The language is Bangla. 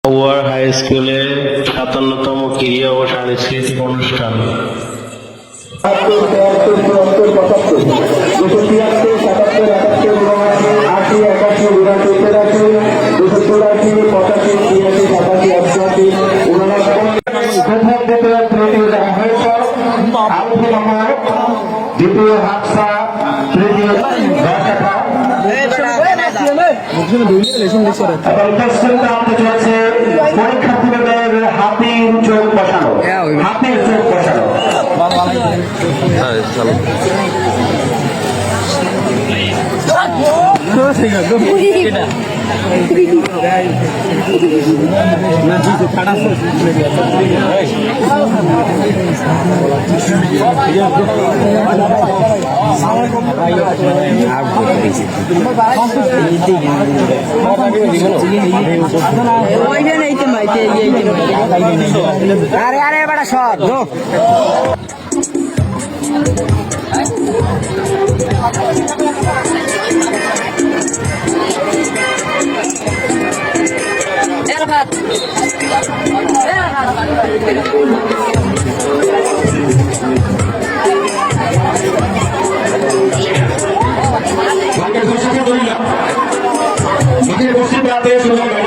ওয়ার হাই স্কুলে ৫৭তম ক্রীড়া ও সাংস্কৃতিক অনুষ্ঠান। দ্বিতীয় হাফসা, তৃতীয় পরীক্ষার্থীদের হাতির চোখ বসানো, হাতির চোখ বসানো। আরে আরে বেটা সব বসে